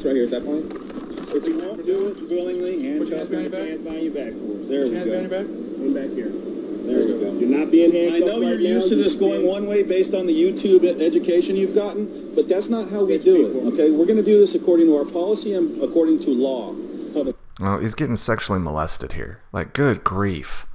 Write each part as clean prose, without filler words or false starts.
hands right here. Is that fine? If you won't do it willingly, handcuff me, hands behind your back for us. There we go. One back here. There we go. You're not being handcuffed. I know you're used to this going one way based on the YouTube education you've gotten, but that's not how we do it, okay? We're going to do this according to our policy and according to law. Well, he's getting sexually molested here. Like, good grief.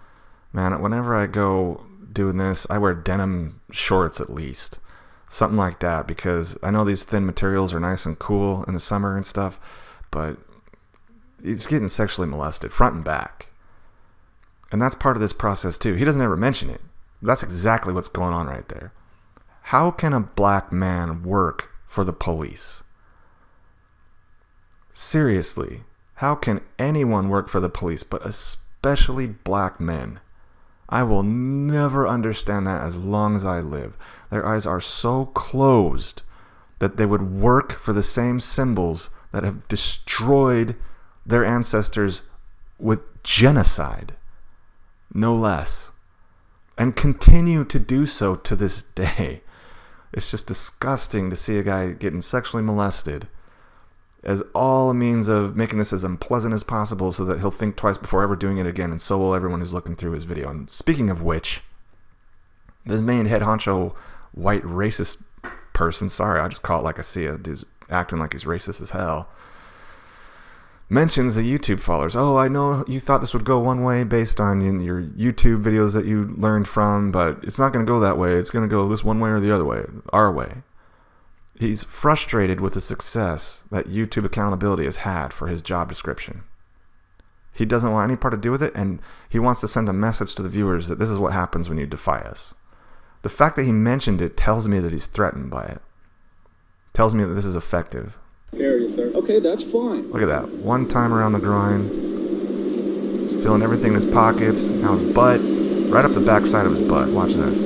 Man, whenever I go doing this, I wear denim shorts at least. Something like that, because I know these thin materials are nice and cool in the summer and stuff, but he's getting sexually molested front and back. And that's part of this process too. He doesn't ever mention it. That's exactly what's going on right there. How can a black man work for the police? Seriously, how can anyone work for the police, but especially black men? I will never understand that as long as I live. Their eyes are so closed that they would work for the same symbols that have destroyed their ancestors with genocide, no less, and continue to do so to this day. It's just disgusting to see a guy getting sexually molested as all a means of making this as unpleasant as possible so that he'll think twice before ever doing it again, and so will everyone who's looking through his video. And speaking of which, this main head honcho white racist person, sorry, I just call it like I see it, he's acting like he's racist as hell, mentions the YouTube followers. Oh, I know you thought this would go one way based on your YouTube videos that you learned from, but it's not going to go that way. It's going to go this one way or the other way, our way. He's frustrated with the success that YouTube accountability has had for his job description. He doesn't want any part to do with it, and he wants to send a message to the viewers that this is what happens when you defy us. The fact that he mentioned it tells me that he's threatened by it. Tells me that this is effective. Carry, sir. Okay, that's fine. Look at that. One time around the groin. Feeling everything in his pockets. Now his butt. Right up the back side of his butt. Watch this.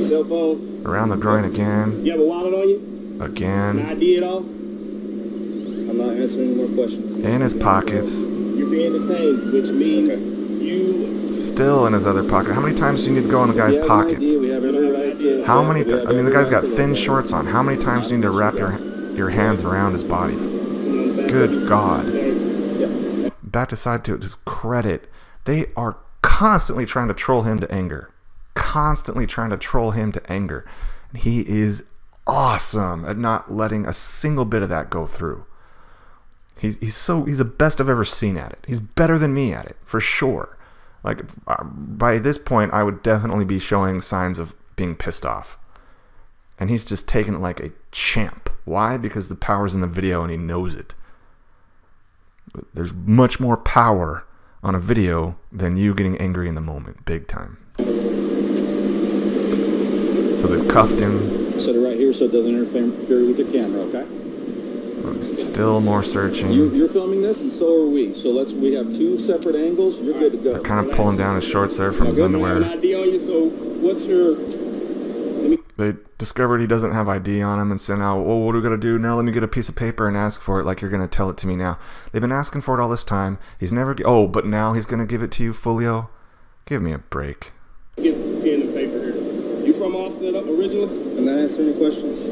Cell phone. Around the groin again. You have a wallet on you? Again. An ID at all? I'm not answering any more questions. In his pockets. You're being detained, which means you... Still in his other pocket. How many times do you need to go in the guy's pockets? We have every right to... How many... I mean, the guy's got thin shorts on. How many times do you need to wrap your hands around his body? Good God. Battousai, to his credit, they are constantly trying to troll him to anger. Constantly trying to troll him to anger. And he is awesome at not letting a single bit of that go through. He's the best I've ever seen at it. He's better than me at it, for sure. Like, by this point, I would definitely be showing signs of being pissed off. And he's just taking it like a champ. Why? Because the power's in the video and he knows it. There's much more power on a video than you getting angry in the moment. Big time. So they've cuffed him. Set it right here so it doesn't interfere with the camera, okay? Still more searching. You're filming this, and so are we. So we have two separate angles. You're good to go. They're kind of pulling down his shorts there from his underwear. They discovered he doesn't have ID on him and said, now, well, what are we going to do now? Let me get a piece of paper and ask for it like you're going to tell it to me now. They've been asking for it all this time. He's never... Oh, but now he's going to give it to you, Folio? Give me a break. Get pen and paper here. You from Austin originally? I'm not answering any questions.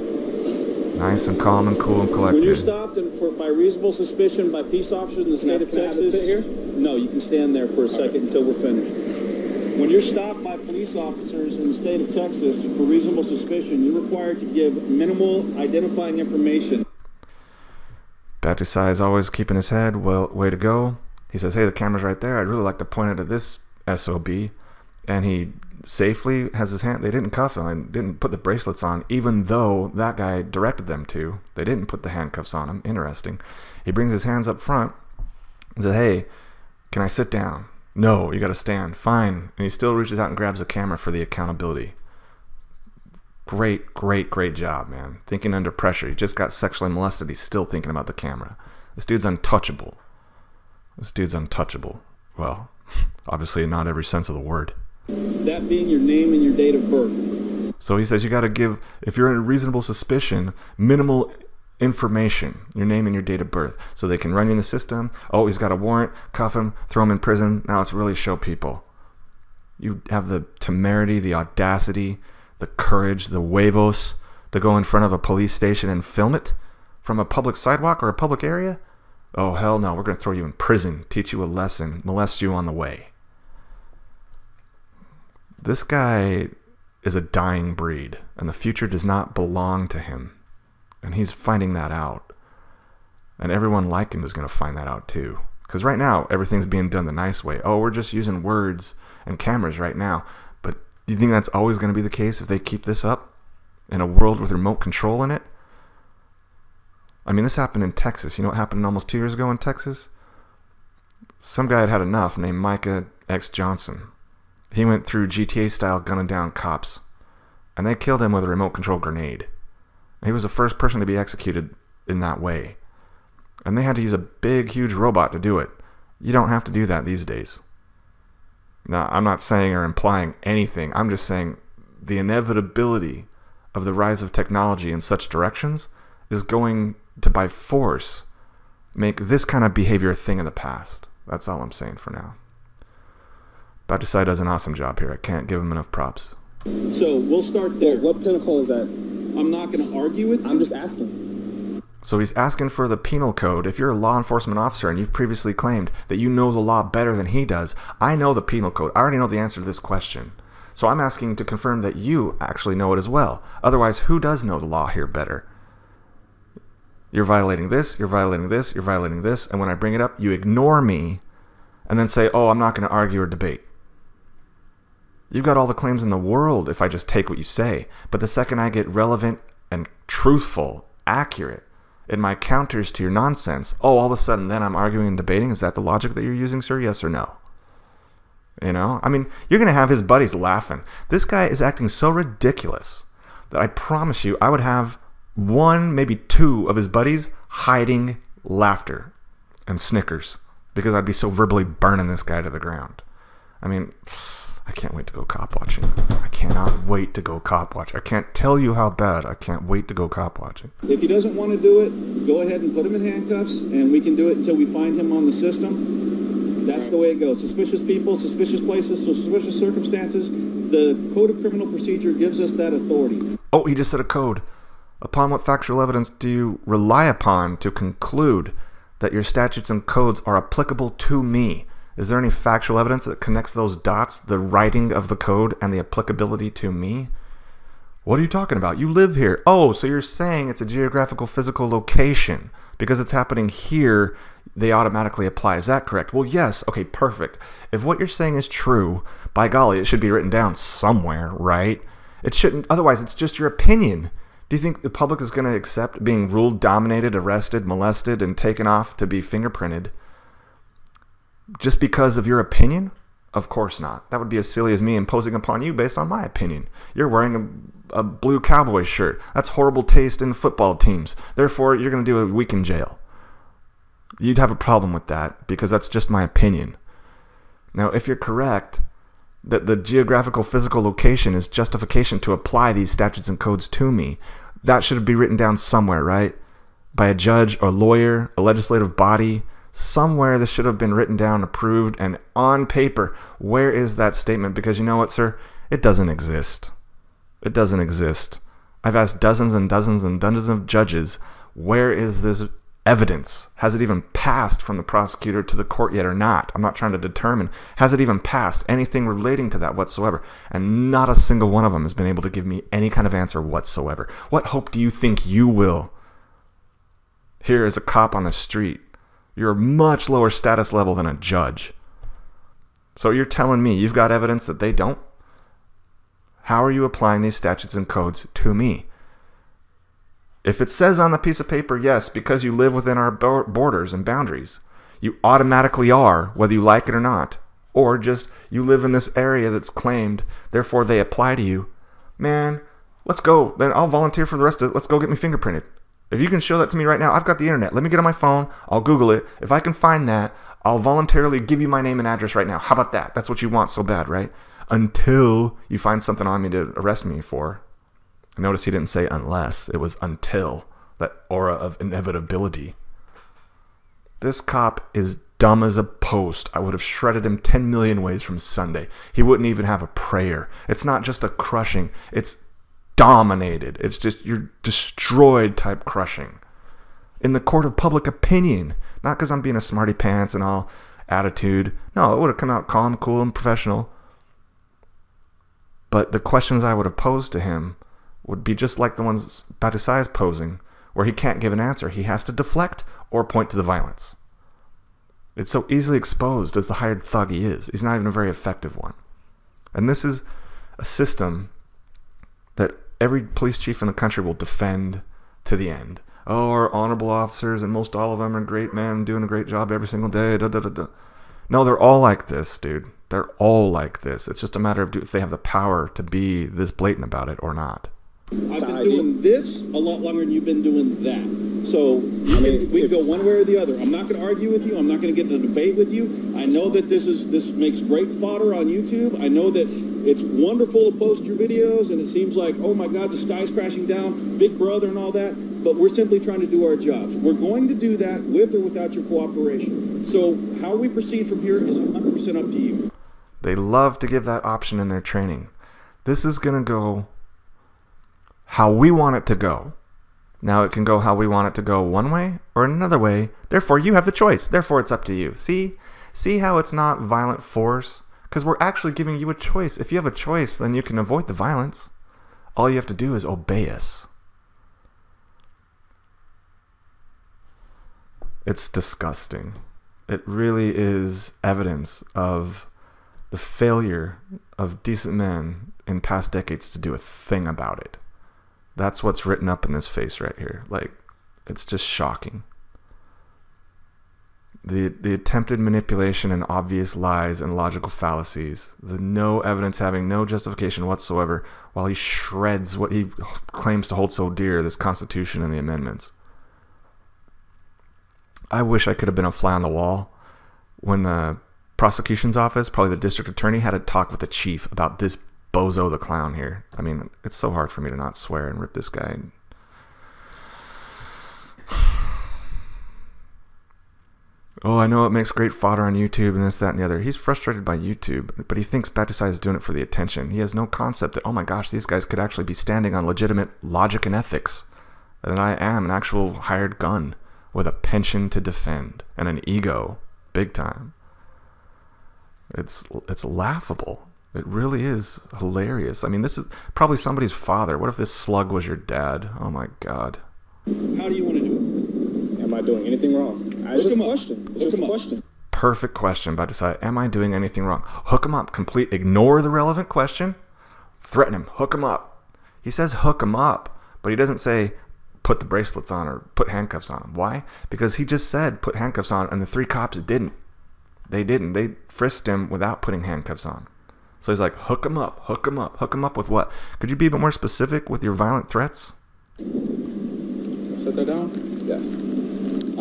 Nice and calm and cool and collected. When you're stopped by reasonable suspicion by peace officers in the state of Texas... Sit here? No, you can stand there for a second until we're finished. When you're stopped by police officers in the state of Texas for reasonable suspicion, you're required to give minimal identifying information. Battousai is always keeping his head. Well, way to go. He says, hey, the camera's right there. I'd really like to point it at this SOB. And he safely has his hand. They didn't cuff him and didn't put the bracelets on, even though that guy directed them to. They didn't put the handcuffs on him. Interesting. He brings his hands up front and says, hey, can I sit down? No, you got to stand. Fine. And he still reaches out and grabs the camera for the accountability. Great, great, great job, man. Thinking under pressure. He just got sexually molested. He's still thinking about the camera. This dude's untouchable. This dude's untouchable. Well, obviously in not every sense of the word. That being your name and your date of birth. So he says you got to give, if you're in a reasonable suspicion, minimal information, your name and your date of birth, so they can run you in the system. Oh, he's got a warrant, cuff him, throw him in prison. Now let's really show people. You have the temerity, the audacity, the courage, the huevos to go in front of a police station and film it from a public sidewalk or a public area? Oh, hell no, we're going to throw you in prison, teach you a lesson, molest you on the way. This guy is a dying breed, and the future does not belong to him. And he's finding that out. And everyone like him is going to find that out too. Because right now, everything's being done the nice way. Oh, we're just using words and cameras right now. But do you think that's always going to be the case if they keep this up in a world with remote control in it? I mean, this happened in Texas. You know what happened almost 2 years ago in Texas? Some guy had had enough named Micah X. Johnson. He went through GTA style gunning down cops. And they killed him with a remote control grenade. He was the first person to be executed in that way. And they had to use a big, huge robot to do it. You don't have to do that these days. Now, I'm not saying or implying anything. I'm just saying the inevitability of the rise of technology in such directions is going to, by force, make this kind of behavior a thing of the past. That's all I'm saying for now. Battousai does an awesome job here. I can't give him enough props. So, we'll start there. What pinnacle is that? I'm not going to argue with you. I'm just asking. So he's asking for the penal code. If you're a law enforcement officer and you've previously claimed that you know the law better than he does, I know the penal code. I already know the answer to this question. So I'm asking to confirm that you actually know it as well. Otherwise, who does know the law here better? You're violating this, you're violating this, you're violating this, and when I bring it up, you ignore me and then say, oh, I'm not going to argue or debate. You've got all the claims in the world if I just take what you say. But the second I get relevant and truthful, accurate, in my counters to your nonsense, oh, all of a sudden then I'm arguing and debating? Is that the logic that you're using, sir? Yes or no? You know? I mean, you're going to have his buddies laughing. This guy is acting so ridiculous that I promise you I would have one, maybe two of his buddies hiding laughter and snickers because I'd be so verbally burning this guy to the ground. I mean, I can't wait to go cop watching. I cannot wait to go cop watch. I can't tell you how bad I can't wait to go cop watching. If he doesn't want to do it, go ahead and put him in handcuffs, and we can do it until we find him on the system. That's the way it goes. Suspicious people, suspicious places, suspicious circumstances. The Code of Criminal Procedure gives us that authority. Oh, he just said a code. Upon what factual evidence do you rely upon to conclude that your statutes and codes are applicable to me? Is there any factual evidence that connects those dots, the writing of the code and the applicability to me? What are you talking about? You live here. Oh, so you're saying it's a geographical physical location. Because it's happening here, they automatically apply. Is that correct? Well, yes. Okay, perfect. If what you're saying is true, by golly, it should be written down somewhere, right? It shouldn't. Otherwise, it's just your opinion. Do you think the public is going to accept being ruled, dominated, arrested, molested, and taken off to be fingerprinted just because of your opinion? Of course not. That would be as silly as me imposing upon you based on my opinion. You're wearing a blue cowboy shirt. That's horrible taste in football teams. Therefore, you're going to do a week in jail. You'd have a problem with that because that's just my opinion. Now, if you're correct that the geographical physical location is justification to apply these statutes and codes to me, that should be written down somewhere, right? By a judge or lawyer, a legislative body. Somewhere this should have been written down, approved, and on paper. Where is that statement? Because you know what, sir? It doesn't exist. It doesn't exist. I've asked dozens and dozens and dozens of judges, where is this evidence? Has it even passed from the prosecutor to the court yet or not? I'm not trying to determine. Has it even passed anything relating to that whatsoever? And not a single one of them has been able to give me any kind of answer whatsoever. What hope do you think you will? Here is a cop on the street. You're a much lower status level than a judge. So you're telling me you've got evidence that they don't? How are you applying these statutes and codes to me? If it says on the piece of paper, yes, because you live within our borders and boundaries, you automatically are, whether you like it or not. Or just you live in this area that's claimed, therefore they apply to you. Man, let's go. Then I'll volunteer for the rest of it. Let's go get me fingerprinted. If you can show that to me right now, I've got the internet. Let me get on my phone. I'll Google it. If I can find that, I'll voluntarily give you my name and address right now. How about that? That's what you want so bad, right? Until you find something on me to arrest me for. Notice he didn't say unless. It was until. That aura of inevitability. This cop is dumb as a post. I would have shredded him 10 million ways from Sunday. He wouldn't even have a prayer. It's not just a crushing. It's dominated. It's just, you're destroyed type crushing. In the court of public opinion. Not because I'm being a smarty pants and all attitude. No, it would have come out calm, cool, and professional. But the questions I would have posed to him would be just like the ones Battousai is posing, where he can't give an answer. He has to deflect or point to the violence. It's so easily exposed as the hired thug he is. He's not even a very effective one. And this is a system that every police chief in the country will defend to the end. Oh, our honorable officers, and most all of them are great men, doing a great job every single day. Da, da, da, da. No, they're all like this, dude. They're all like this. It's just a matter of if they have the power to be this blatant about it or not. I've been doing this a lot longer than you've been doing that. So we can go one way or the other. I'm not going to argue with you. I'm not going to get in a debate with you. I know that this makes great fodder on YouTube. I know that it's wonderful to post your videos, and it seems like, oh my God, the sky's crashing down, Big Brother and all that. But we're simply trying to do our jobs. We're going to do that with or without your cooperation. So how we proceed from here is 100% up to you. They love to give that option in their training. This is going to go how we want it to go. Now it can go how we want it to go one way or another way. Therefore, you have the choice. Therefore, it's up to you. See how it's not violent force? Because we're actually giving you a choice. If you have a choice, then you can avoid the violence. All you have to do is obey us. It's disgusting. It really is evidence of the failure of decent men in past decades to do a thing about it. That's what's written up in this face right here. Like, it's just shocking. The attempted manipulation and obvious lies and logical fallacies. The no evidence having no justification whatsoever while he shreds what he claims to hold so dear, this Constitution and the amendments. I wish I could have been a fly on the wall when the prosecution's office, probably the district attorney, had a talk with the chief about this bozo the clown here. I mean, it's so hard for me to not swear and rip this guy. Oh, I know it makes great fodder on YouTube and this, that, and the other. He's frustrated by YouTube, but he thinks Battousai is doing it for the attention. He has no concept that, oh my gosh, these guys could actually be standing on legitimate logic and ethics. And I am an actual hired gun with a pension to defend and an ego, big time. It's laughable. It really is hilarious. I mean, this is probably somebody's father. What if this slug was your dad? Oh my God. How do you want to do it? Am I doing anything wrong? It's just a question. It's just a question. Perfect question, Battousai. Am I doing anything wrong? Hook him up. Ignore the relevant question. Threaten him. Hook him up. He says hook him up, but he doesn't say put the bracelets on or put handcuffs on him. Why? Because he just said put handcuffs on, and the three cops didn't. They didn't. They frisked him without putting handcuffs on. So he's like, hook him up, hook him up. Hook him up with what? Could you be a bit more specific with your violent threats? Set that down? Yeah.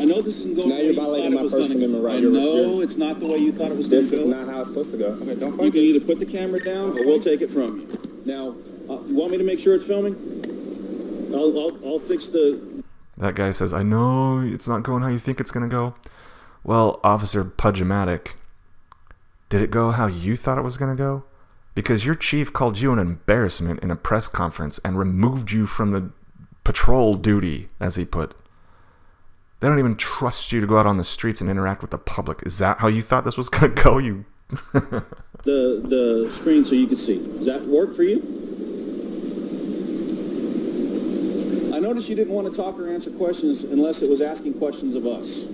I know this isn't going now you're violating my First Amendment right. No, it's not the way you thought it was going to go. This is not how it's supposed to go. Okay, don't fight. You can either put the camera down or we'll take it from you. Now, you want me to make sure it's filming? I'll fix the... That guy says, I know it's not going how you think it's going to go. Well, Officer Pudgematic, did it go how you thought it was going to go? Because your chief called you an embarrassment in a press conference and removed you from the patrol duty, as he put. They don't even trust you to go out on the streets and interact with the public. Is that how you thought this was going to go? You the screen so you can see. Does that work for you? I noticed you didn't want to talk or answer questions unless it was asking questions of us.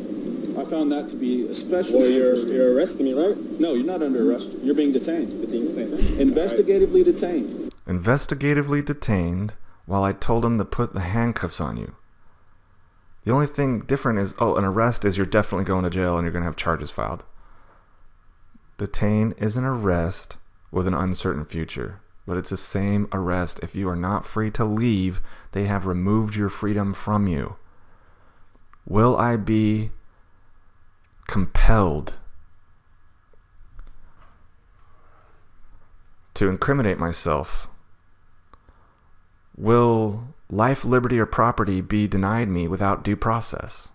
I found that to be especially interesting. You're arresting me, right? No, you're not under arrest. You're being detained. Investigatively detained. Investigatively detained while I told him to put the handcuffs on you. The only thing different is, an arrest is you're definitely going to jail and you're going to have charges filed. Detain is an arrest with an uncertain future. But it's the same arrest. If you are not free to leave, they have removed your freedom from you. Will I be compelled to incriminate myself? Will life, liberty, or property be denied me without due process?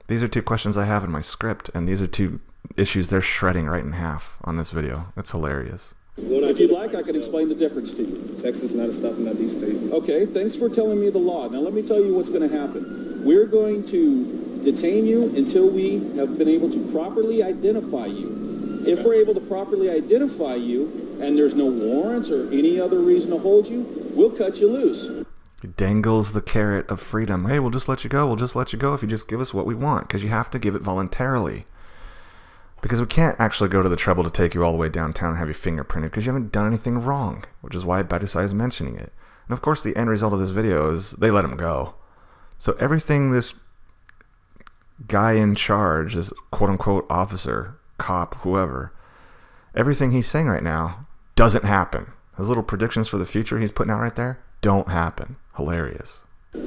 These are two questions I have in my script, and these are two issues they're shredding right in half on this video. It's hilarious. If you'd like, I can explain the difference to you. Texas is not a stop and ID state. Okay, thanks for telling me the law. Now let me tell you what's going to happen. We're going to detain you until we have been able to properly identify you. If we're able to properly identify you and there's no warrants or any other reason to hold you, we'll cut you loose. He dangles the carrot of freedom. Hey, we'll just let you go. We'll just let you go if you just give us what we want, because you have to give it voluntarily. Because we can't actually go to the trouble to take you all the way downtown and have you fingerprinted because you haven't done anything wrong, which is why Battousai is mentioning it. And of course, the end result of this video is they let him go. So everything this guy in charge, this quote-unquote officer, cop, whoever, everything he's saying right now doesn't happen. His little predictions for the future he's putting out right there don't happen. Hilarious.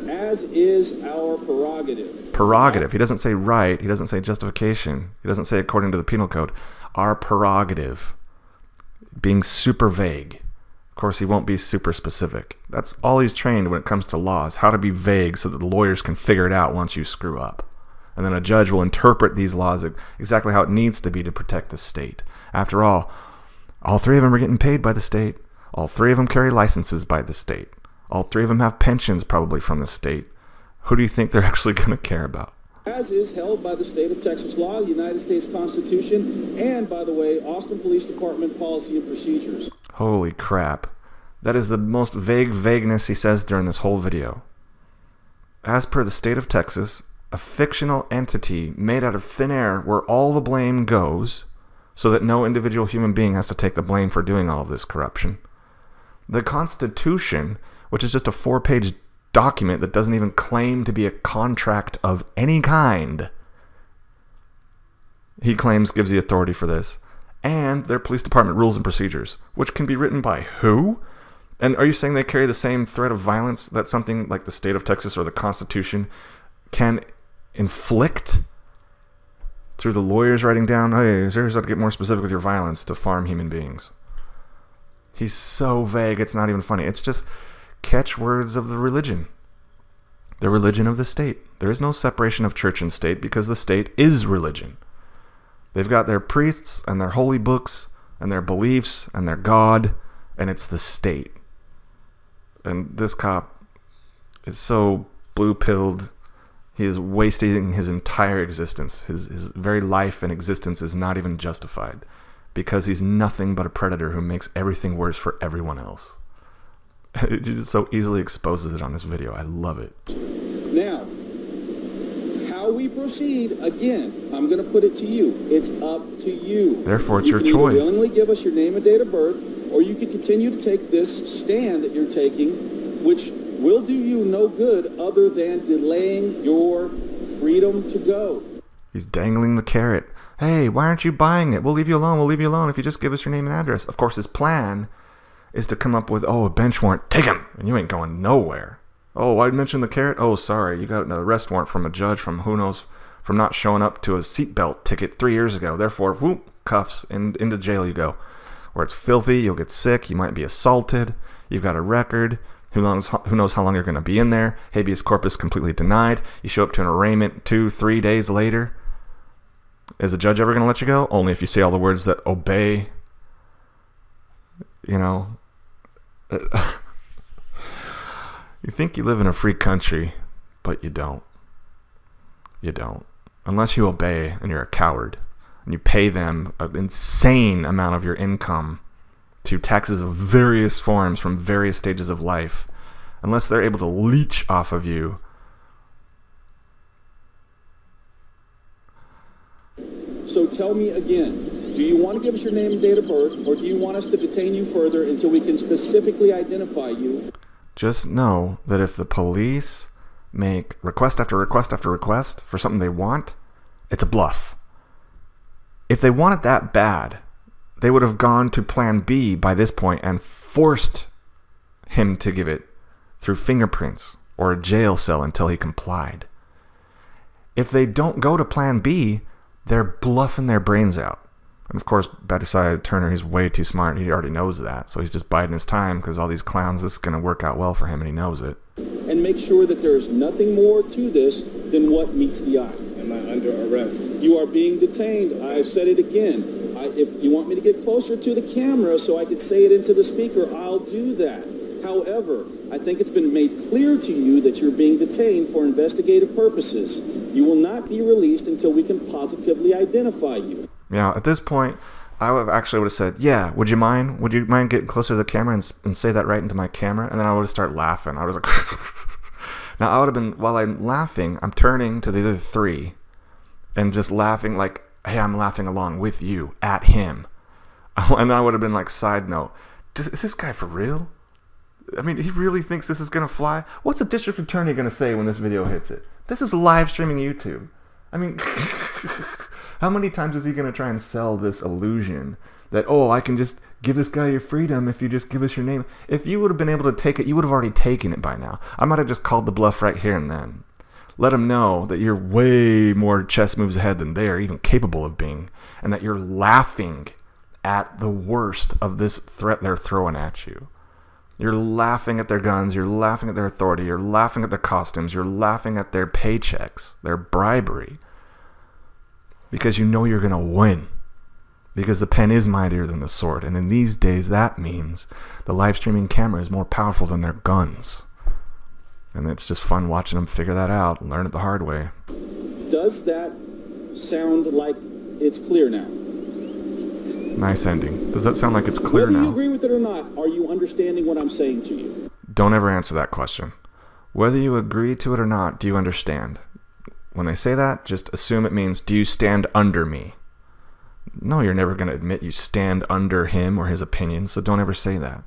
As is our prerogative. Prerogative. He doesn't say right. He doesn't say justification. He doesn't say according to the penal code. Our prerogative. Being super vague. Of course, he won't be super specific. That's all he's trained when it comes to laws. How to be vague so that the lawyers can figure it out once you screw up. And then a judge will interpret these laws exactly how it needs to be to protect the state. After all three of them are getting paid by the state. All three of them carry licenses by the state. All three of them have pensions probably from the state. Who do you think they're actually going to care about? As is held by the state of Texas law, the United States Constitution, and, by the way, Austin Police Department policy and procedures. Holy crap. That is the most vague vagueness he says during this whole video. As per the state of Texas, a fictional entity made out of thin air where all the blame goes, so that no individual human being has to take the blame for doing all of this corruption. The Constitution, which is just a 4-page document that doesn't even claim to be a contract of any kind, he claims gives the authority for this, and their police department rules and procedures, which can be written by who? And are you saying they carry the same threat of violence that something like the state of Texas or the Constitution can inflict through the lawyers writing down, hey, here's how to get more specific with your violence to farm human beings? He's so vague, it's not even funny. It's just catchwords of the religion of the state. There is no separation of church and state because the state is religion. They've got their priests and their holy books and their beliefs and their God, and it's the state. And this cop is so blue-pilled, he is wasting his entire existence. His very life and existence is not even justified because he's nothing but a predator who makes everything worse for everyone else. It just so easily exposes it on this video. I love it. Now, how we proceed, again, I'm going to put it to you. It's up to you. Therefore, it's your choice. You can either willingly give us your name and date of birth, or you can continue to take this stand that you're taking, which will do you no good other than delaying your freedom to go. He's dangling the carrot. Hey, why aren't you buying it? We'll leave you alone. We'll leave you alone if you just give us your name and address. Of course, his plan is to come up with, oh, a bench warrant. Take him! And you ain't going nowhere. Oh, I mentioned the carrot? Oh, sorry. You got an arrest warrant from a judge from who knows, from not showing up to a seatbelt ticket 3 years ago. Therefore, whoop, cuffs, and into jail you go. Where it's filthy, you'll get sick, you might be assaulted, you've got a record, who knows how long you're going to be in there, habeas corpus completely denied, you show up to an arraignment 2-3 days later. Is the judge ever going to let you go? Only if you say all the words that obey, you know. You think you live in a free country, but you don't. You don't. Unless you obey and you're a coward. And you pay them an insane amount of your income to taxes of various forms from various stages of life. Unless they're able to leech off of you. So tell me again, do you want to give us your name and date of birth, or do you want us to detain you further until we can specifically identify you? Just know that if the police make request after request after request for something they want, it's a bluff. If they want it that bad, they would have gone to plan B by this point and forced him to give it through fingerprints or a jail cell until he complied. If they don't go to plan B, they're bluffing their brains out. And of course, Battousai Turner, he's way too smart. He already knows that. So he's just biding his time because all these clowns, this is going to work out well for him and he knows it. And make sure that there's nothing more to this than what meets the eye. Am I under arrest? You are being detained. I've said it again. If you want me to get closer to the camera so I could say it into the speaker, I'll do that. However, I think it's been made clear to you that you're being detained for investigative purposes. You will not be released until we can positively identify you. Yeah, at this point, I would have said, yeah, would you mind? Would you mind getting closer to the camera and say that right into my camera? And then I would have started laughing. I was like, now I would have been, while I'm laughing, I'm turning to the other three and just laughing like, hey, I'm laughing along with you, at him. And I would have been like, side note, is this guy for real? I mean, he really thinks this is going to fly? What's the district attorney going to say when this video hits it? This is live streaming YouTube. I mean, how many times is he going to try and sell this illusion that, oh, I can just give this guy your freedom if you just give us your name? If you would have been able to take it, you would have already taken it by now. I might have just called the bluff right here and then. Let him know that you're way more chess moves ahead than they are even capable of being, and that you're laughing at the worst of this threat they're throwing at you. You're laughing at their guns, you're laughing at their authority, you're laughing at their costumes, you're laughing at their paychecks, their bribery. Because you know you're going to win. Because the pen is mightier than the sword. And in these days, that means the live streaming camera is more powerful than their guns. And it's just fun watching them figure that out and learn it the hard way. Does that sound like it's clear now? Nice ending. Does that sound like it's clear now? Whether you agree with it or not, are you understanding what I'm saying to you? Don't ever answer that question. Whether you agree to it or not, do you understand? When they say that, just assume it means, do you stand under me? No, you're never going to admit you stand under him or his opinion, so don't ever say that.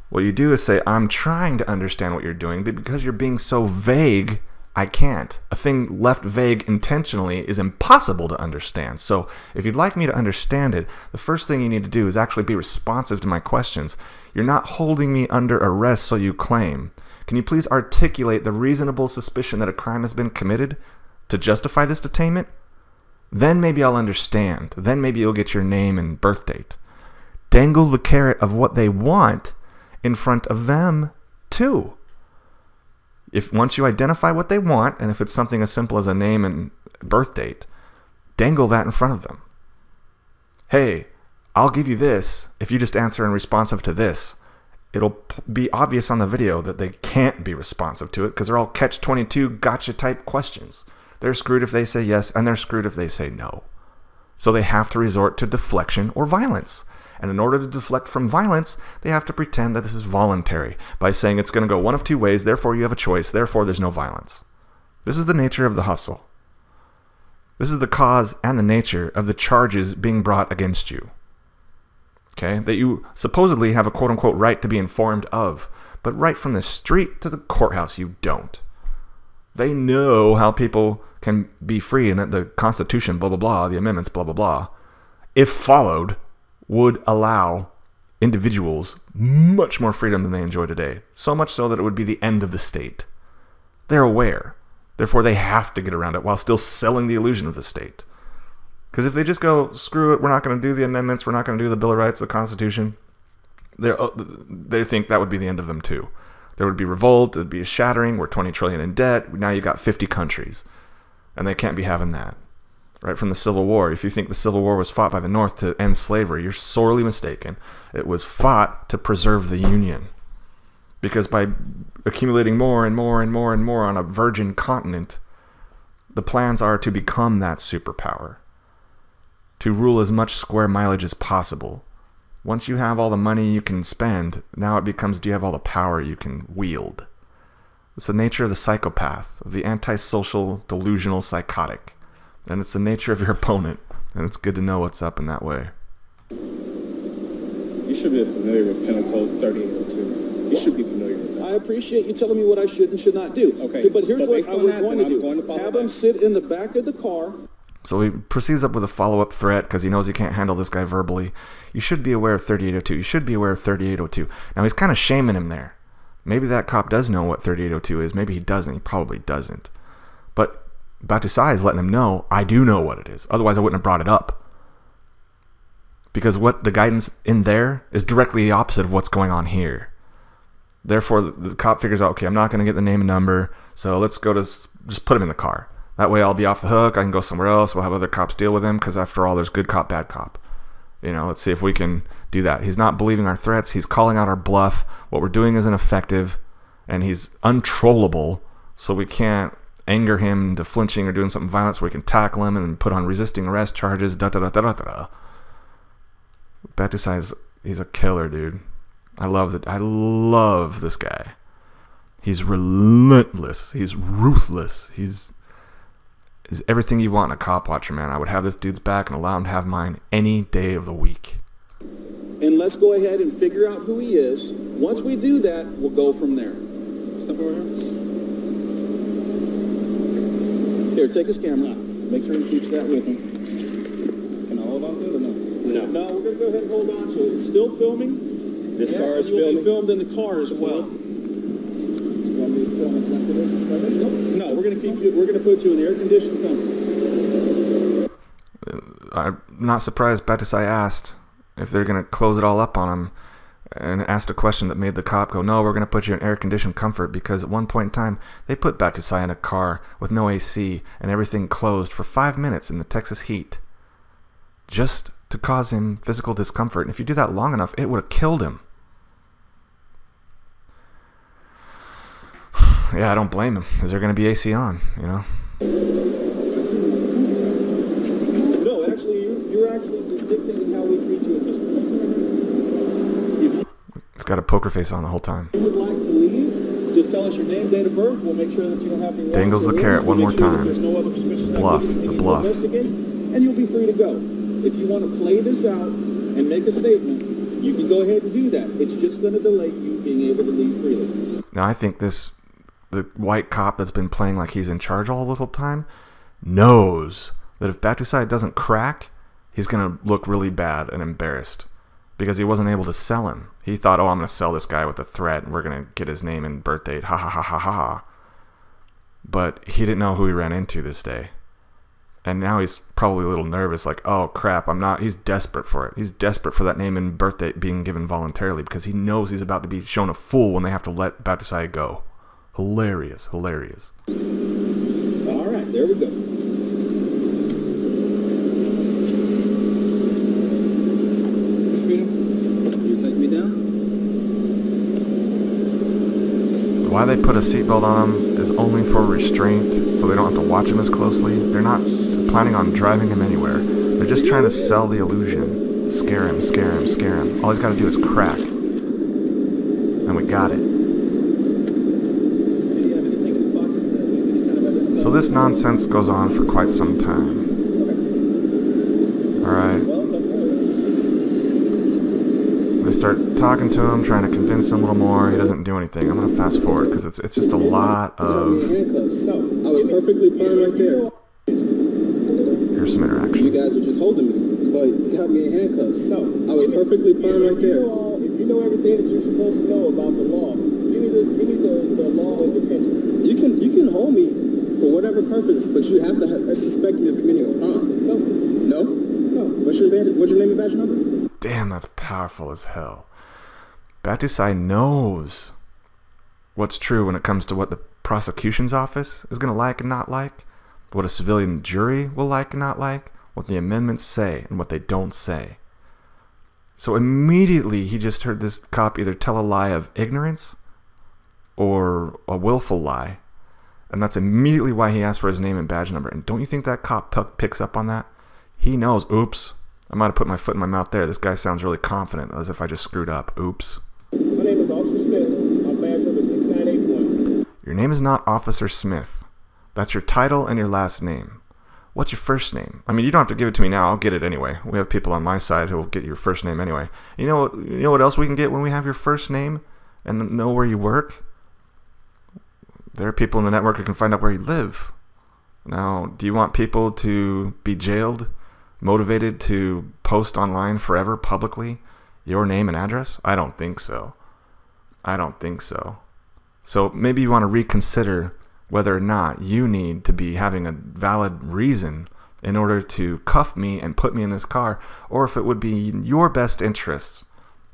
What you do is say, I'm trying to understand what you're doing, but because you're being so vague, I can't. A thing left vague intentionally is impossible to understand. So if you'd like me to understand it, the first thing you need to do is actually be responsive to my questions. You're not holding me under arrest, so you claim. Can you please articulate the reasonable suspicion that a crime has been committed to justify this detainment? Then maybe I'll understand. Then maybe you'll get your name and birth date. Dangle the carrot of what they want in front of them, too. If once you identify what they want, and if it's something as simple as a name and birth date, dangle that in front of them. Hey, I'll give you this if you just answer in responsive to this. It'll be obvious on the video that they can't be responsive to it because they're all catch-22 gotcha type questions. They're screwed if they say yes, and they're screwed if they say no. So they have to resort to deflection or violence. And in order to deflect from violence, they have to pretend that this is voluntary by saying it's going to go one of two ways, therefore you have a choice, therefore there's no violence. This is the nature of the hustle. This is the cause and the nature of the charges being brought against you. Okay? That you supposedly have a quote-unquote right to be informed of, but right from the street to the courthouse, you don't. They know how people can be free and that the Constitution, blah, blah, blah, the amendments, blah, blah, blah, if followed, would allow individuals much more freedom than they enjoy today. So much so that it would be the end of the state. They're aware. Therefore, they have to get around it while still selling the illusion of the state. Because if they just go, screw it, we're not going to do the amendments, we're not going to do the Bill of Rights, the Constitution, they think that would be the end of them too. There would be revolt, there'd be a shattering, we're 20 trillion in debt, now you got 50 countries. And they can't be having that. Right from the Civil War. If you think the Civil War was fought by the North to end slavery, you're sorely mistaken. It was fought to preserve the Union. Because by accumulating more and more and more and more on a virgin continent, the plans are to become that superpower. To rule as much square mileage as possible. Once you have all the money you can spend, now it becomes, do you have all the power you can wield? It's the nature of the psychopath, of the antisocial, delusional psychotic. And it's the nature of your opponent, and it's good to know what's up in that way. You should be familiar with Penal Code 3802. You should be familiar with that. I appreciate you telling me what I should and should not do. Okay. But here's what I was going to do. Have him sit in the back of the car. So he proceeds up with a follow-up threat because he knows he can't handle this guy verbally. You should be aware of 3802. You should be aware of 3802. Now, he's kind of shaming him there. Maybe that cop does know what 3802 is. Maybe he doesn't. He probably doesn't. But Battousai is letting him know, I do know what it is. Otherwise, I wouldn't have brought it up. Because what the guidance in there is directly the opposite of what's going on here. Therefore, the cop figures out, okay, I'm not going to get the name and number, so let's go to just put him in the car. That way I'll be off the hook. I can go somewhere else. We'll have other cops deal with him because, after all, there's good cop, bad cop. You know, let's see if we can do that. He's not believing our threats. He's calling out our bluff. What we're doing isn't effective, and he's untrollable, so we can't anger him into flinching or doing something violent so we can tackle him and put on resisting arrest charges, da-da-da-da-da-da. Battousai, he's a killer, dude. I love this guy. He's relentless. He's ruthless. He's everything you want in a cop watcher, man. I would have this dude's back and allow him to have mine any day of the week. And let's go ahead and figure out who he is. Once we do that, we'll go from there. Step over here. Here, take his camera. Make sure he keeps that with him. Can I hold on to it or no? No, we're going to go ahead and hold on to it. It's still filming. This car is filming. filming? Filmed in the car as well. No, we're going to put you in the air-conditioned comfort. I'm not surprised Battousai asked if they're going to close it all up on him, and asked a question that made the cop go, no, we're going to put you in air-conditioned comfort, because at one point in time, they put Battousai in a car with no AC and everything closed for 5 minutes in the Texas heat, just to cause him physical discomfort. And if you do that long enough, it would have killed him. Yeah, I don't blame him. Is there going to be AC on, you know? No, actually, you're actually dictating how we treat you at this point. He's got a poker face on the whole time. If you would like to leave, just tell us your name, date of birth. We'll make sure that you don't have any... Dangles the carrot one more time. There's no other suspicious Bluff, activity the you need to bluff. investigate, and you'll be free to go. If you want to play this out and make a statement, you can go ahead and do that. It's just going to delay you being able to leave freely. Now, I think the white cop that's been playing like he's in charge all the little time knows that if Battousai doesn't crack, he's going to look really bad and embarrassed because he wasn't able to sell him. He thought, oh, I'm going to sell this guy with a threat and we're going to get his name and birth date. Ha ha ha ha ha ha. But he didn't know who he ran into this day. And now he's probably a little nervous, like, oh crap, he's desperate for it. He's desperate for that name and birth date being given voluntarily because he knows he's about to be shown a fool when they have to let Battousai go. Hilarious, hilarious. All right, there we go. You take me down? Why they put a seatbelt on him is only for restraint, so they don't have to watch him as closely. They're not planning on driving him anywhere. They're just trying to sell the illusion. Scare him, scare him, scare him. All he's got to do is crack. And we got it. So this nonsense goes on for quite some time. Alright. They start talking to him, trying to convince him a little more. He doesn't do anything. I'm going to fast forward because it's just a lot of... I was perfectly fine right there. Here's some interaction. You guys are just holding me, but you have me in handcuffs. I was perfectly fine right there. If you know everything that you're supposed to know about the law, give me the law of detention. You can hold me for whatever purpose, but you have to suspect me of committing a crime. No. No? No. What's your name and badge number? Damn, that's powerful as hell. Battousai knows what's true when it comes to what the prosecution's office is going to like and not like, what a civilian jury will like and not like, what the amendments say and what they don't say. So immediately he just heard this cop either tell a lie of ignorance or a willful lie. And that's immediately why he asked for his name and badge number. And don't you think that cop picks up on that? He knows, oops, I might have put my foot in my mouth there. This guy sounds really confident, as if I just screwed up. Oops. My name is Officer Smith. My badge number is 6981. Your name is not Officer Smith. That's your title and your last name. What's your first name? I mean, you don't have to give it to me now. I'll get it anyway. We have people on my side who will get your first name anyway. You know what else we can get when we have your first name and know where you work? There are people in the network who can find out where you live. Now, do you want people to be jailed, motivated to post online forever publicly your name and address? I don't think so. I don't think so. So maybe you want to reconsider whether or not you need to be having a valid reason in order to cuff me and put me in this car, or if it would be in your best interests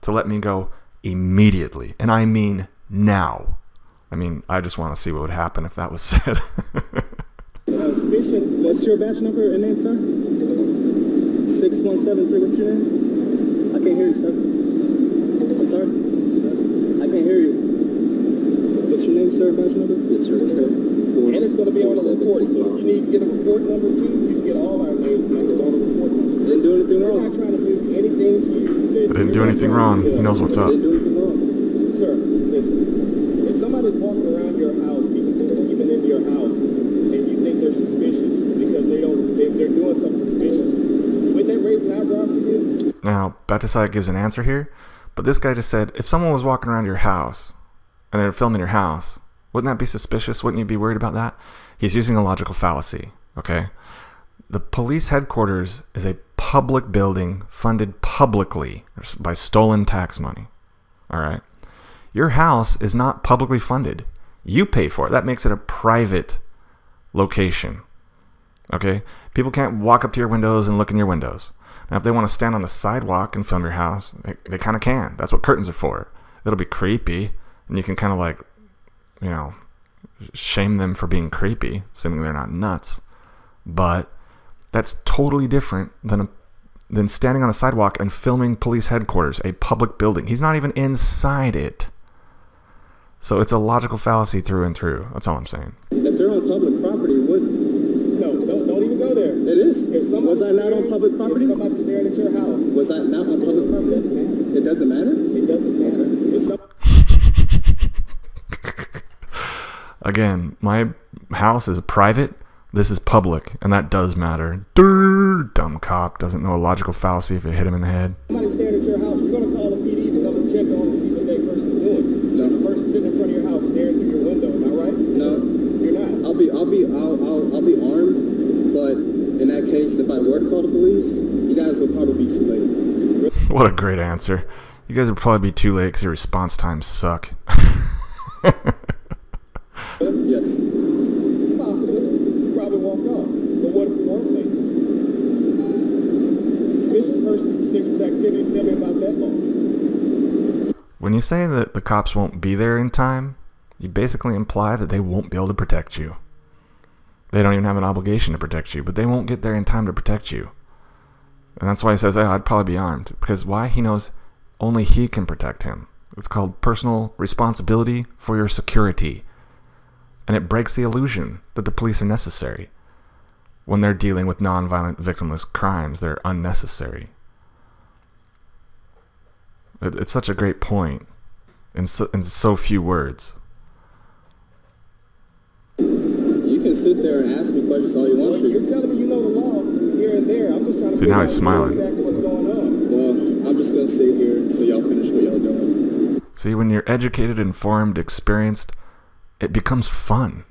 to let me go immediately. And I mean now. I mean, I just want to see what would happen if that was said. What's your badge number and name, sir? 6173, what's your name? I can't hear you, sir. I'm sorry? I can't hear you. What's your name, sir? Badge number? Yes, sir. And it's going to be on the report, so if you need to get a report number too, you can get all our names and numbers on the report number. Didn't do anything wrong. We're not trying to do anything to you. I didn't do anything wrong. He knows what's up. Didn't do anything wrong. Sir, listen. If somebody's walking around your house, even into your house, and you think they're suspicious because they're doing something suspicious, wouldn't that raise an eyebrow for you? Now, Battousai gives an answer here, but this guy just said, if someone was walking around your house and they're filming your house, wouldn't that be suspicious? Wouldn't you be worried about that? He's using a logical fallacy, okay? The police headquarters is a public building funded publicly by stolen tax money, all right? Your house is not publicly funded. You pay for it. That makes it a private location, okay? People can't walk up to your windows and look in your windows. Now, if they want to stand on the sidewalk and film your house, they kind of can. That's what curtains are for. It'll be creepy, and you can kind of like, you know, shame them for being creepy, assuming they're not nuts. But that's totally different than standing on a sidewalk and filming police headquarters, a public building. He's not even inside it. So it's a logical fallacy through and through. That's all I'm saying. If they're on public property, Don't even go there. It is. Was I not on public property? If somebody's staring at your house. Was I not on public property? It doesn't matter? It doesn't matter. Again, my house is private. This is public, and that does matter. Durr, dumb cop doesn't know a logical fallacy if it hit him in the head. Somebody's staring at your house. You're going to call the PD to come and check on and see what that person's doing. No. The person sitting in front of your house staring through your window. Am I right? No. You're not. I'll be armed, but in that case, if I were to call the police, you guys would probably be too late. What a great answer. You guys would probably be too late because your response times suck. Yes. Possibly. You probably walk off. But what if we weren't late? Suspicious person, suspicious activities. Tell me about that law. When you say that the cops won't be there in time, you basically imply that they won't be able to protect you. They don't even have an obligation to protect you, but they won't get there in time to protect you. And that's why he says, oh, I'd probably be armed. Because why? He knows only he can protect him. It's called personal responsibility for your security. And it breaks the illusion that the police are necessary. When they're dealing with nonviolent, victimless crimes, they're unnecessary. It's such a great point in so few words. You can sit there and ask me questions all you want to. You're telling me you know the law from here and there. I'm just trying to See, now he's smiling. exactly what's going on. Well, I'm just going to sit here until y'all finish what y'all doing. See, when you're educated, informed, experienced, it becomes fun.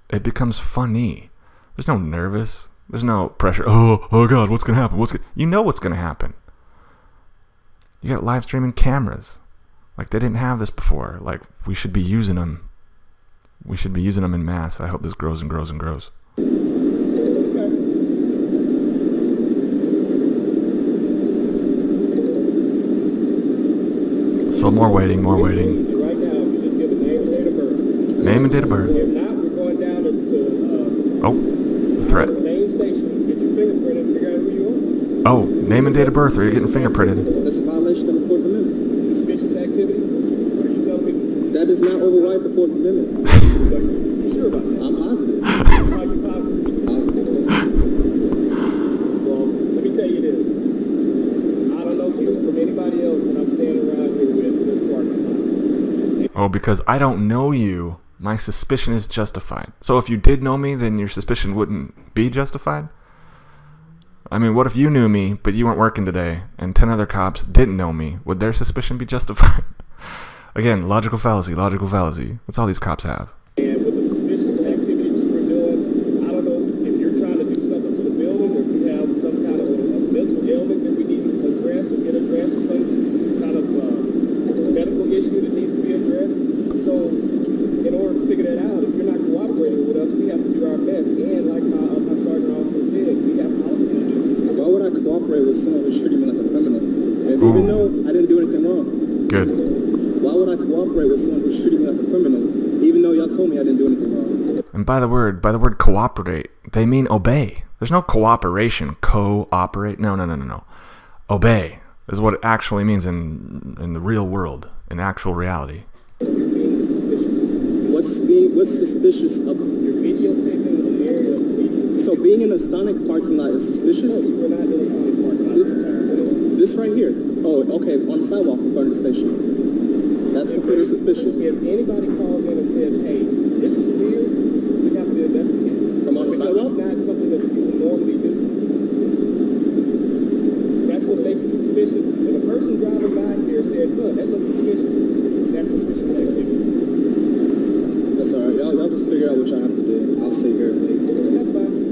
It becomes funny. There's no nervous. There's no pressure. Oh God, what's going to happen? You know what's going to happen. You got live streaming cameras. Like, they didn't have this before. Like, we should be using them. We should be using them in mass. I hope this grows and grows and grows. So more waiting, more waiting. Right now, you just give a name and date of birth. Name and date of birth. If not, we're going down to the threat. main station. Get your fingerprint and figure out who you are. Oh, name and date of birth, or you're getting fingerprinted. That's a violation of the Fourth Amendment. Suspicious activity? What are you telling me? That does not override the Fourth Amendment. You sure about that? I'm positive. How are you positive? Positive. Well, let me tell you this. I don't know you from anybody else that I'm standing around here with in this parking lot. Oh, because I don't know you, my suspicion is justified. So if you did know me, then your suspicion wouldn't be justified? I mean, what if you knew me, but you weren't working today, and 10 other cops didn't know me? Would their suspicion be justified? Again, logical fallacy, logical fallacy. That's all these cops have. And with the suspicious activities you were doing, I don't know if you're trying to do something to the building, or if you have some kind of a mental ailment that we need to address or get addressed, or some kind of medical issue that needs to be addressed. So in order to figure that out, if you're not cooperating with us, we have to do our best. And like my sergeant also said, we have policy on this. Why would I cooperate with someone who's treating me like a criminal? If even though I didn't do anything wrong. Good. Why would I cooperate with someone who's treating me like a criminal, even though y'all told me I didn't do anything wrong? And by the word cooperate, they mean obey. There's no cooperation, cooperate. No. Obey. is what it actually means in the real world, in actual reality. You're being suspicious. What's suspicious of your videotaping the area of the video? So being in a Sonic parking lot is suspicious? No, we're not in a Sonic parking lot the entire time. This right here? Oh, okay, on the sidewalk in front of the station. That's completely suspicious. If anybody calls in and says, hey, this is weird, we have to investigate. From on the sidewalk? It's not something that people normally do. That's what makes it suspicious. When a person driving by here says, look, that looks suspicious, that's suspicious activity. That's all right. Y'all just figure out what y'all have to do. I'll sit here and wait. That's fine.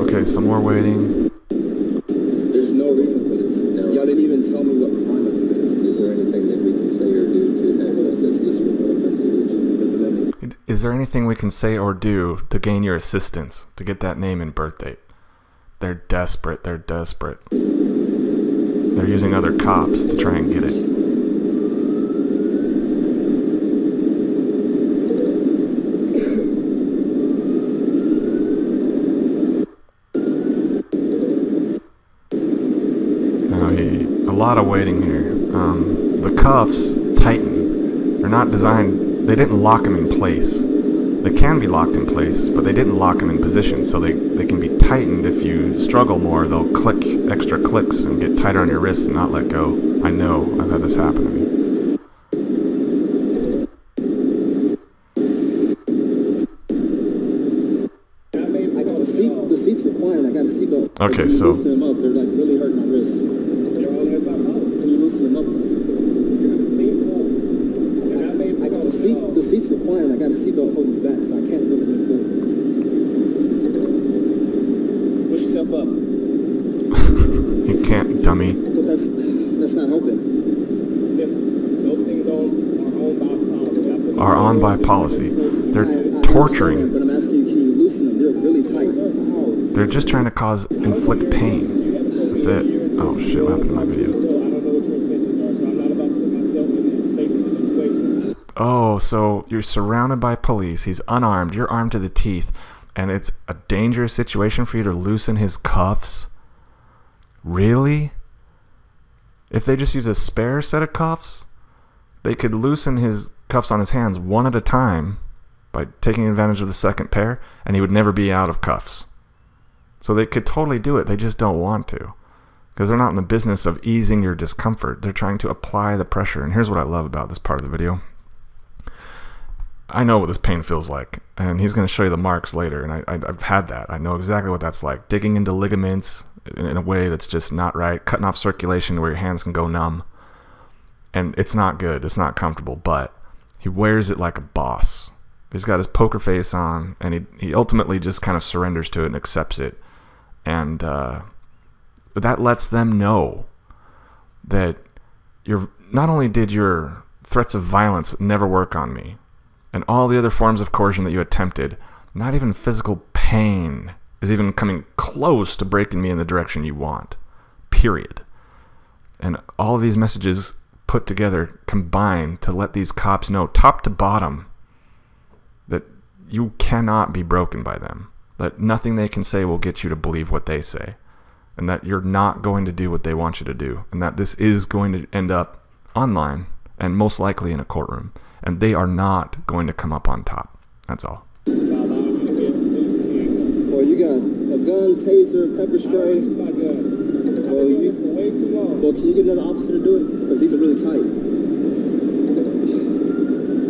Okay, some more waiting. There's no reason for this. No. Y'all didn't even tell me what crime I committed. Is there anything that we can say or do to have assistance with the investigation? Is there anything we can say or do to gain your assistance, to get that name and birth date? They're desperate. They're desperate. They're using other cops to try and get it. A lot of waiting here. The cuffs tighten. They're not designed. They didn't lock them in place. They can be locked in place, but they didn't lock them in position, so they can be tightened. If you struggle more, they'll click extra clicks and get tighter on your wrists and not let go. I know. I've had this happen to me. The seat's reclined. I got a seatbelt. Okay, so loosen them up. They're like really hurting my wrists. Can you loosen them up? The seat's reclined. I got a seatbelt holding me back, so I can't really lean forward. Push yourself up. You can't, dummy. But that's not helping. Listen, those things are owned by policy. Are on by policy. They're torturing. But I'm asking you, can you loosen them? They're really tight. They're just trying to inflict pain. That's it. Oh shit, what happened to my videos? So I don't know what your intentions are, so I'm not about to put myself in a safety situation. Oh, so you're surrounded by police. He's unarmed. You're armed to the teeth. And it's a dangerous situation for you to loosen his cuffs? Really? If they just use a spare set of cuffs, they could loosen his cuffs on his hands one at a time by taking advantage of the second pair, and he would never be out of cuffs. So they could totally do it. They just don't want to, because they're not in the business of easing your discomfort. They're trying to apply the pressure. And here's what I love about this part of the video. I know what this pain feels like, and he's going to show you the marks later, and I've had that. I know exactly what that's like. Digging into ligaments in a way that's just not right, cutting off circulation where your hands can go numb. And it's not good. It's not comfortable, but he wears it like a boss. He's got his poker face on, and he ultimately just kind of surrenders to it and accepts it. And that lets them know that not only did your threats of violence never work on me, and all the other forms of coercion that you attempted, not even physical pain is even coming close to breaking me in the direction you want. Period. And all of these messages put together combine to let these cops know, top to bottom, that you cannot be broken by them. That nothing they can say will get you to believe what they say. And that you're not going to do what they want you to do. And that this is going to end up online and most likely in a courtroom. And they are not going to come up on top. That's all. Well, you got a gun, taser, pepper spray. Well, can you get another officer to do it? Because these are really tight.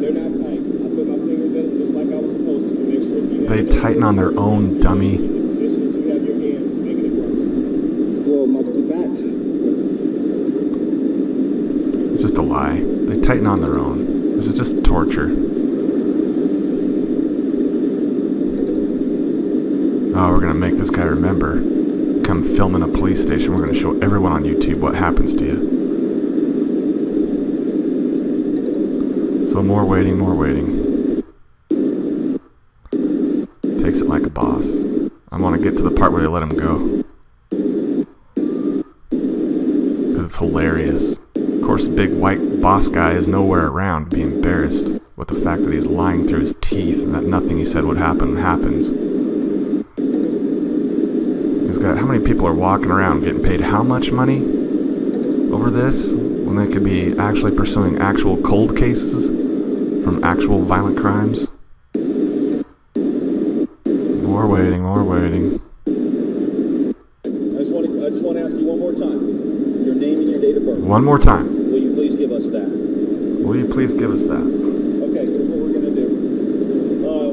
They're not tight. I put my fingers in them just like I was supposed to make sure you they tighten on their own, dummy. The position that you have your hands is making it worse. Well, my back. It's just a lie. They tighten on their own. This is just torture. Oh, we're going to make this guy remember. Come film in a police station. We're going to show everyone on YouTube what happens to you. So more waiting, more waiting. Takes it like a boss. I want to get to the part where they let him go. Because it's hilarious. Of course, the big white boss guy is nowhere around to be embarrassed with the fact that he's lying through his teeth and that nothing he said would happen happens. These that. How many people are walking around getting paid how much money over this when they could be actually pursuing actual cold cases from actual violent crimes? More waiting, more waiting. I just want to ask you one more time. Your name and your date of birth. One more time. Will you please give us that? Will you please give us that? Okay, here's what we're going to do.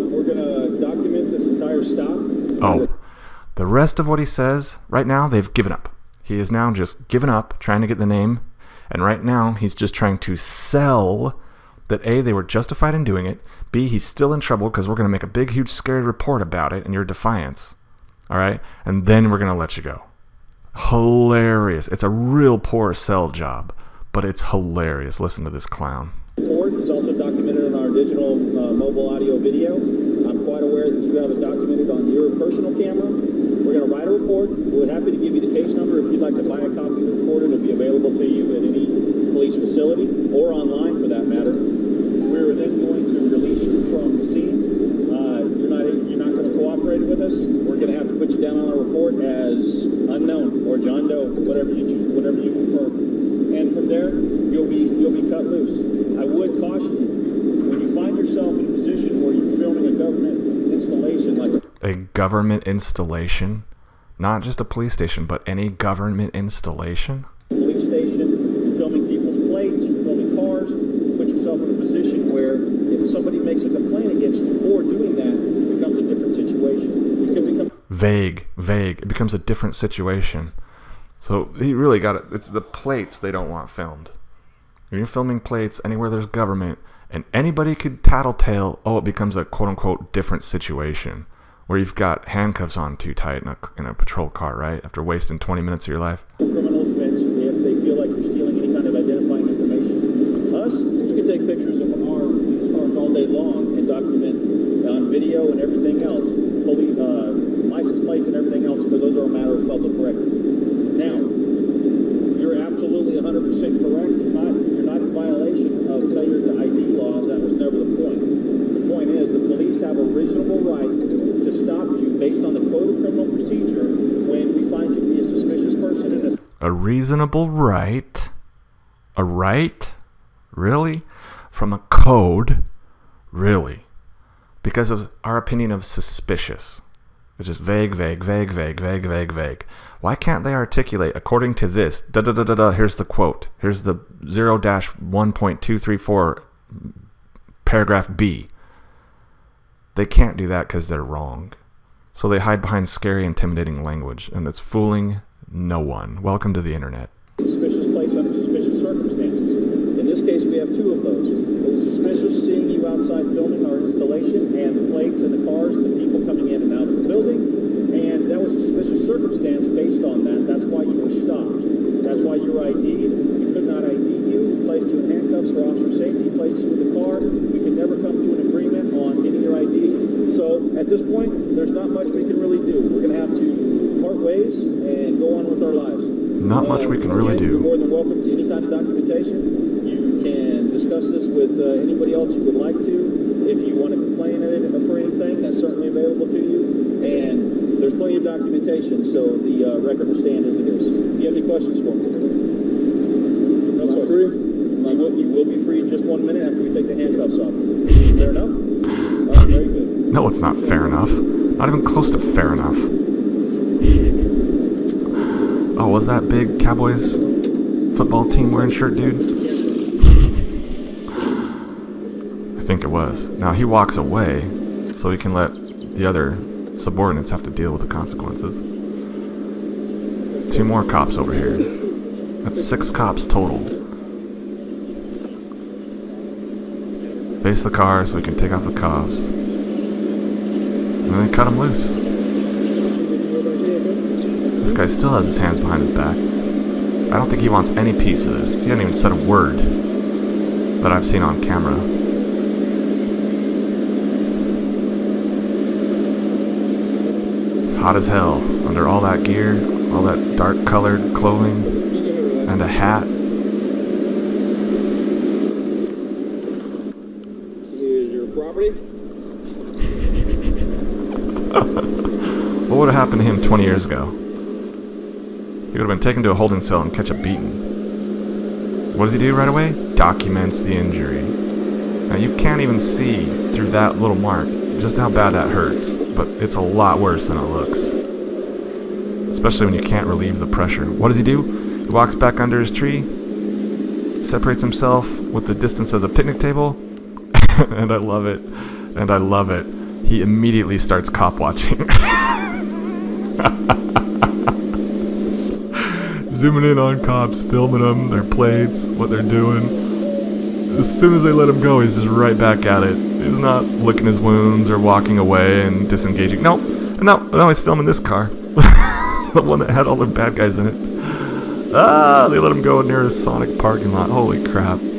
We're going to document this entire stop. Oh, the rest of what he says, right now, they've given up. He is now just given up, trying to get the name. And right now, he's just trying to sell that A, they were justified in doing it. B, he's still in trouble because we're going to make a big, huge, scary report about it and your defiance. All right? And then we're going to let you go. Hilarious. It's a real poor sell job, but it's hilarious. Listen to this clown. Report is also documented on our digital mobile audio video. I'm quite aware that you have it documented on your personal camera. We're going to write a report. We're happy to give you the case number. If you'd like to buy a copy of the report, it'll be available to you at any police facility or online for that matter. We're then going to release you from the scene. You're not going to cooperate with us. We're going to have to put you down on our report as unknown or John Doe, whatever you choose, whatever you prefer. And from there, you'll be cut loose. I would caution you, when you find yourself in a position where you're filming a government installation like a government installation, not just a police station, but any government installation. Police station, you're filming people's plates, you're filming cars, put yourself in a position where if somebody makes a complaint against you for doing that, it becomes a different situation. It can become vague. It becomes a different situation. So he really got it. It's the plates they don't want filmed. When you're filming plates anywhere there's government, and anybody could tattletale, oh, it becomes a quote-unquote different situation, where you've got handcuffs on too tight in a patrol car, right? After wasting 20 minutes of your life. Criminal offense if they feel like you're stealing any kind of identifying information. Us, you can take pictures of our police cars all day long and document on video and everything else, license plates and everything else, because those are a matter of public record. Now, you're absolutely 100% correct. You're not in violation of failure to ID laws. That was never the point. The point is the police have a reasonable right to stop you based on the Code of Criminal Procedure when we find you to be a suspicious person. A reasonable right? A right? Really? From a code? Really? Because of our opinion of suspicious. It's just vague. Why can't they articulate, according to this, here's the quote, here's the 0-1.234 paragraph B. They can't do that because they're wrong. So they hide behind scary, intimidating language, and it's fooling no one. Welcome to the internet. Suspicious place under suspicious circumstances. In this case, we have two of those. It was suspicious seeing you outside filming our installation and the plates and the cars and the people coming in and out of the building, and that was a suspicious circumstance based on that. That's why you were stopped. That's why you were ID'd. We could not ID you. We placed you in handcuffs for officer safety, placed you in the car. We could never come to an agreement on getting your ID. So at this point, there's not much we can really do. We're going to have to part ways and go on with our lives. Not much we can really do. You're more than welcome to any kind of documentation. You can discuss this with anybody else you would like to. If you want to complain for anything, that's certainly available to you. And there's plenty of documentation, so the record will stand as it is. Do you have any questions for me? No, sir. Free? You will be free in just 1 minute after we take the handcuffs off. Fair enough? All right, very good. No, it's not fair enough. Not even close to fair enough. Oh, was that big Cowboys football team wearing shirt dude? I think it was. Now he walks away so he can let the other subordinates have to deal with the consequences. 2 more cops over here. That's 6 cops total. Face the car so we can take off the cuffs. And then they cut him loose. This guy still has his hands behind his back. I don't think he wants any piece of this. He hasn't even said a word that I've seen on camera. It's hot as hell under all that gear, all that dark colored clothing, and a hat. Here's your property. What would have happened to him 20 years ago? He would have been taken to a holding cell and catch a beating. What does he do right away? Documents the injury. Now you can't even see through that little mark just how bad that hurts, but it's a lot worse than it looks. Especially when you can't relieve the pressure. What does he do? He walks back under his tree, separates himself with the distance of the picnic table, and I love it, and I love it. He immediately starts cop watching. Zooming in on cops, filming them, their plates, what they're doing. As soon as they let him go, he's just right back at it. He's not licking his wounds or walking away and disengaging. No, he's filming this car. The one that had all the bad guys in it. Ah, they let him go near a Sonic parking lot. Holy crap. Look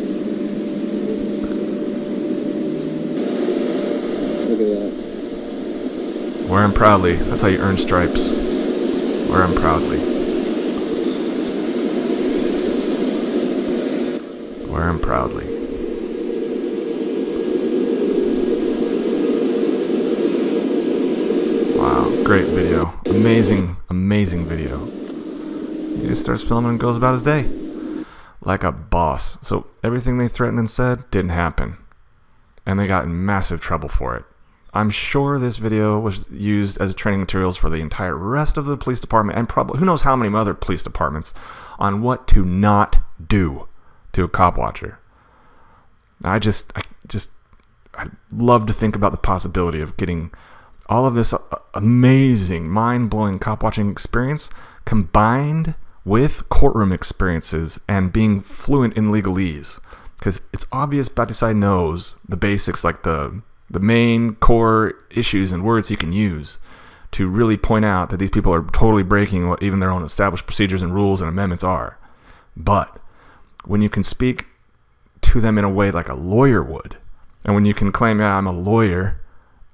at that. Wear him proudly. That's how you earn stripes. Wear him proudly. Wear him proudly. Wow, great video. Amazing, amazing video. He just starts filming and goes about his day. Like a boss. So everything they threatened and said didn't happen. And they got in massive trouble for it. I'm sure this video was used as training materials for the entire rest of the police department and probably who knows how many other police departments on what to not do to a cop watcher. I love to think about the possibility of getting all of this amazing, mind-blowing cop watching experience combined with courtroom experiences and being fluent in legalese. Because it's obvious Battousai knows the basics, like the main core issues and words he can use to really point out that these people are totally breaking what even their own established procedures and rules and amendments are. But when you can speak to them in a way like a lawyer would, and when you can claim, yeah, I'm a lawyer,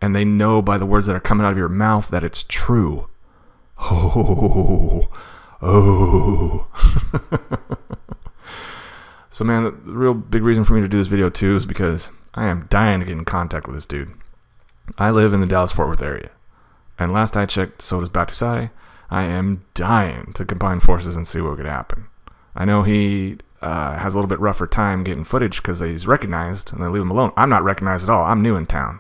and they know by the words that are coming out of your mouth that it's true. Oh. So man, the real big reason for me to do this video too is because I am dying to get in contact with this dude. I live in the Dallas-Fort Worth area, and last I checked, so does Battousai. I am dying to combine forces and see what could happen. I know he has a little bit rougher time getting footage because he's recognized and they leave him alone. I'm not recognized at all. I'm new in town.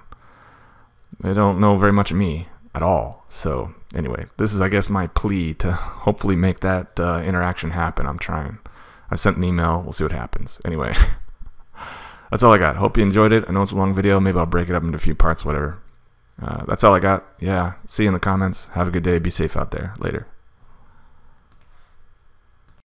They don't know very much of me at all. So anyway, this is, I guess, my plea to hopefully make that interaction happen. I'm trying. I sent an email. We'll see what happens. Anyway, that's all I got. Hope you enjoyed it. I know it's a long video. Maybe I'll break it up into a few parts, whatever. That's all I got. Yeah. See you in the comments. Have a good day. Be safe out there. Later.